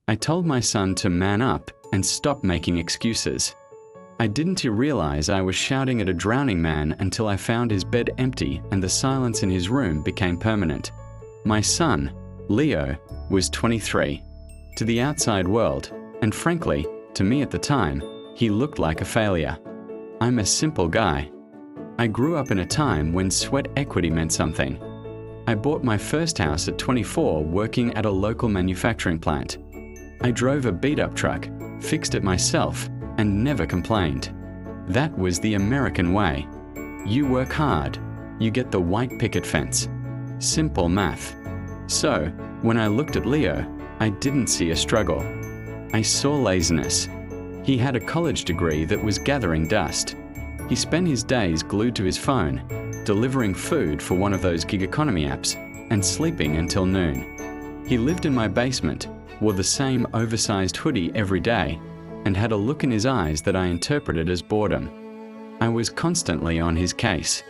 I told my son to man up and stop making excuses. I didn't realize I was shouting at a drowning man until I found his bed empty and the silence in his room became permanent. My son, Leo, was 23. To the outside world, and frankly, to me at the time, he looked like a failure. I'm a simple guy. I grew up in a time when sweat equity meant something. I bought my first house at 24 working at a local manufacturing plant. I drove a beat-up truck, fixed it myself, and never complained. That was the American way. You work hard, you get the white picket fence. Simple math. So, when I looked at Leo, I didn't see a struggle. I saw laziness. He had a college degree that was gathering dust. He spent his days glued to his phone, delivering food for one of those gig economy apps, and sleeping until noon. He lived in my basement, wore the same oversized hoodie every day, and had a look in his eyes that I interpreted as boredom. I was constantly on his case.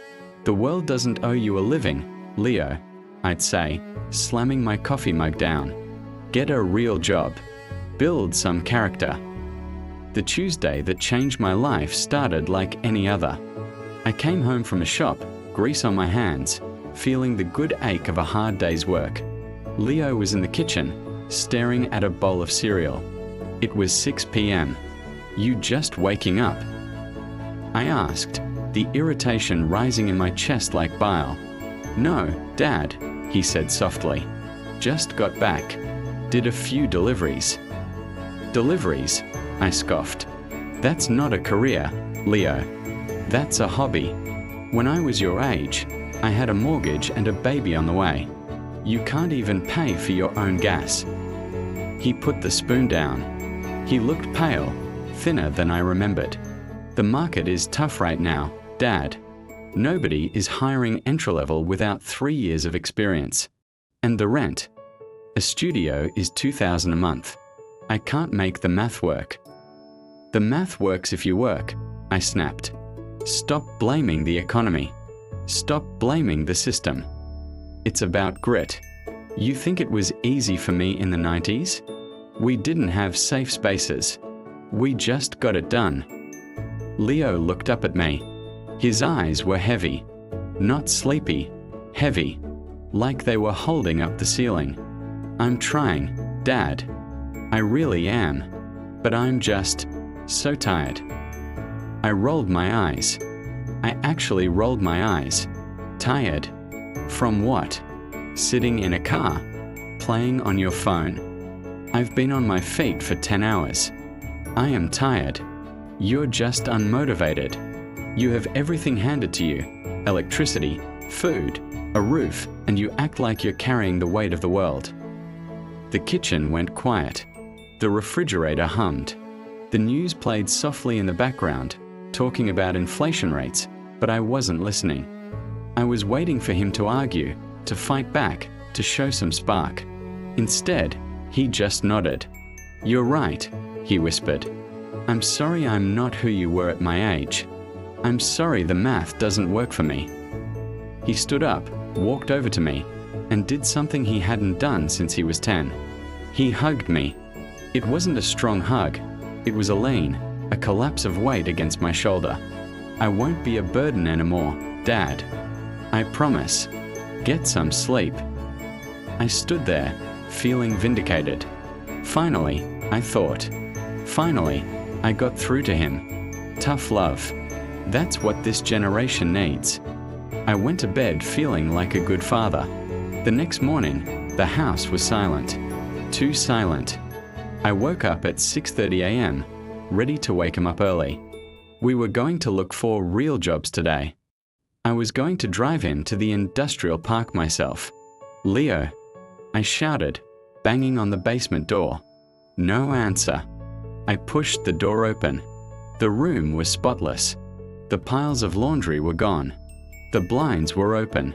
The world doesn't owe you a living, Leo, I'd say, slamming my coffee mug down. Get a real job. Build some character. The Tuesday that changed my life started like any other. I came home from a shop, grease on my hands, feeling the good ache of a hard day's work. Leo was in the kitchen, staring at a bowl of cereal. It was 6 p.m. You just waking up? I asked, the irritation rising in my chest like bile. No, Dad, he said softly. Just got back. Did a few deliveries. Deliveries? I scoffed. That's not a career, Leo. That's a hobby. When I was your age, I had a mortgage and a baby on the way. You can't even pay for your own gas. He put the spoon down. He looked pale, thinner than I remembered. The market is tough right now, Dad. Nobody is hiring entry-level without 3 years of experience. And the rent? A studio is $2,000 a month. I can't make the math work. The math works if you work, I snapped. Stop blaming the economy. Stop blaming the system. It's about grit. You think it was easy for me in the 90s? We didn't have safe spaces. We just got it done. Leo looked up at me. His eyes were heavy. Not sleepy, heavy. Like they were holding up the ceiling. I'm trying, Dad. I really am. But I'm just so tired. I rolled my eyes. I actually rolled my eyes. Tired. From what? Sitting in a car? Playing on your phone? I've been on my feet for 10 hours. I am tired. You're just unmotivated. You have everything handed to you. Electricity, food, a roof, and you act like you're carrying the weight of the world. The kitchen went quiet. The refrigerator hummed. The news played softly in the background, talking about inflation rates, but I wasn't listening. I was waiting for him to argue, to fight back, to show some spark. Instead, he just nodded. You're right, he whispered. I'm sorry I'm not who you were at my age. I'm sorry the math doesn't work for me. He stood up, walked over to me, and did something he hadn't done since he was 10. He hugged me. It wasn't a strong hug. It was a lean, a collapse of weight against my shoulder. I won't be a burden anymore, Dad. I promise. Get some sleep. I stood there, feeling vindicated. Finally, I thought. Finally, I got through to him. Tough love. That's what this generation needs. I went to bed feeling like a good father. The next morning, the house was silent. Too silent. I woke up at 6:30 a.m., ready to wake him up early. We were going to look for real jobs today. I was going to drive him to the industrial park myself. Leo, I shouted, banging on the basement door. No answer. I pushed the door open. The room was spotless. The piles of laundry were gone. The blinds were open.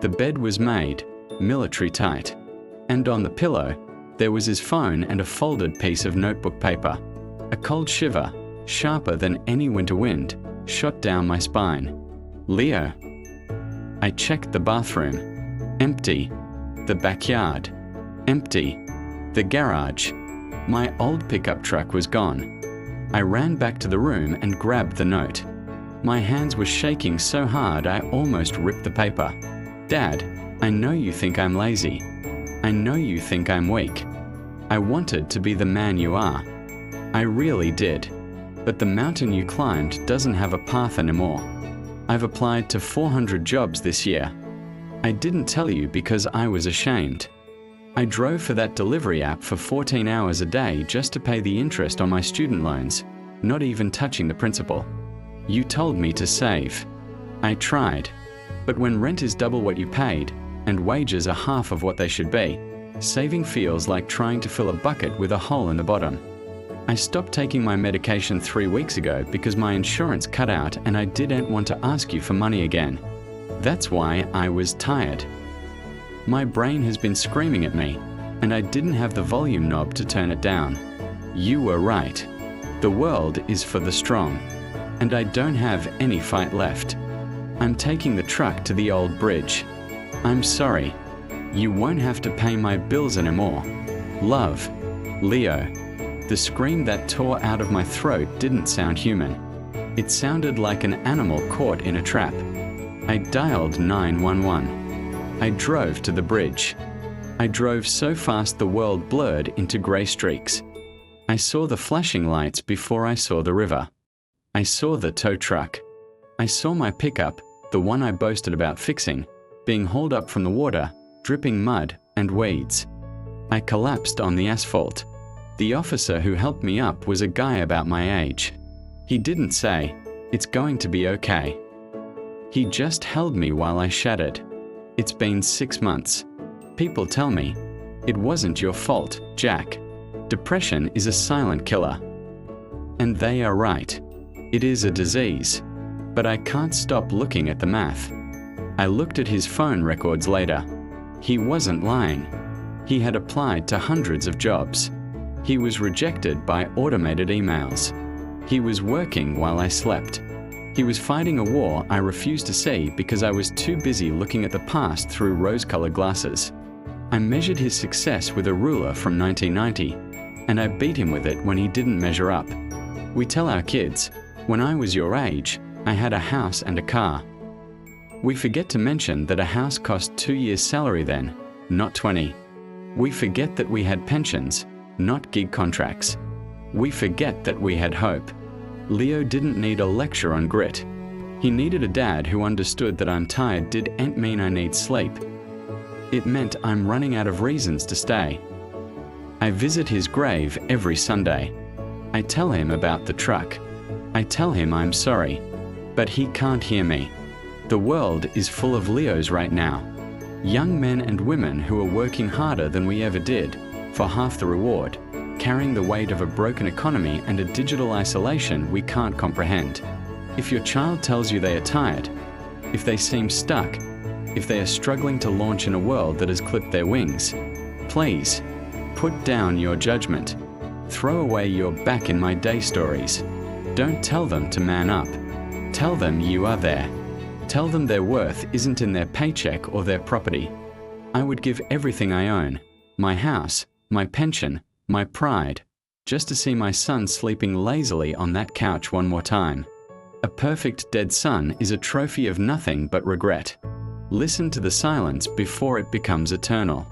The bed was made, military tight. And on the pillow, there was his phone and a folded piece of notebook paper. A cold shiver, sharper than any winter wind, shot down my spine. Leo. I checked the bathroom. Empty. The backyard. Empty. The garage. My old pickup truck was gone. I ran back to the room and grabbed the note. My hands were shaking so hard I almost ripped the paper. Dad, I know you think I'm lazy. I know you think I'm weak. I wanted to be the man you are. I really did. But the mountain you climbed doesn't have a path anymore. I've applied to 400 jobs this year. I didn't tell you because I was ashamed. I drove for that delivery app for 14 hours a day just to pay the interest on my student loans, not even touching the principal. You told me to save. I tried. But when rent is double what you paid, and wages are half of what they should be, saving feels like trying to fill a bucket with a hole in the bottom. I stopped taking my medication 3 weeks ago because my insurance cut out and I didn't want to ask you for money again. That's why I was tired. My brain has been screaming at me, and I didn't have the volume knob to turn it down. You were right. The world is for the strong, and I don't have any fight left. I'm taking the truck to the old bridge. I'm sorry. You won't have to pay my bills anymore. Love, Leo. The scream that tore out of my throat didn't sound human. It sounded like an animal caught in a trap. I dialed 911. I drove to the bridge. I drove so fast the world blurred into grey streaks. I saw the flashing lights before I saw the river. I saw the tow truck. I saw my pickup, the one I boasted about fixing, being hauled up from the water, dripping mud and weeds. I collapsed on the asphalt. The officer who helped me up was a guy about my age. He didn't say, "It's going to be okay." He just held me while I shattered. It's been 6 months. People tell me, "It wasn't your fault, Jack. Depression is a silent killer." And they are right. It is a disease. But I can't stop looking at the math. I looked at his phone records later. He wasn't lying. He had applied to hundreds of jobs. He was rejected by automated emails. He was working while I slept. He was fighting a war I refused to see because I was too busy looking at the past through rose-colored glasses. I measured his success with a ruler from 1990, and I beat him with it when he didn't measure up. We tell our kids, "When I was your age, I had a house and a car." We forget to mention that a house cost 2 years' salary then, not 20. We forget that we had pensions, not gig contracts. We forget that we had hope. Leo didn't need a lecture on grit. He needed a dad who understood that I'm tired didn't mean I need sleep. It meant I'm running out of reasons to stay. I visit his grave every Sunday. I tell him about the truck. I tell him I'm sorry, but he can't hear me. The world is full of Leos right now. Young men and women who are working harder than we ever did, for half the reward, carrying the weight of a broken economy and a digital isolation we can't comprehend. If your child tells you they are tired, if they seem stuck, if they are struggling to launch in a world that has clipped their wings, please, put down your judgment. Throw away your back in my day stories. Don't tell them to man up. Tell them you are there. Tell them their worth isn't in their paycheck or their property. I would give everything I own, my house, my pension, my pride, just to see my son sleeping lazily on that couch one more time. A perfect dead son is a trophy of nothing but regret. Listen to the silence before it becomes eternal.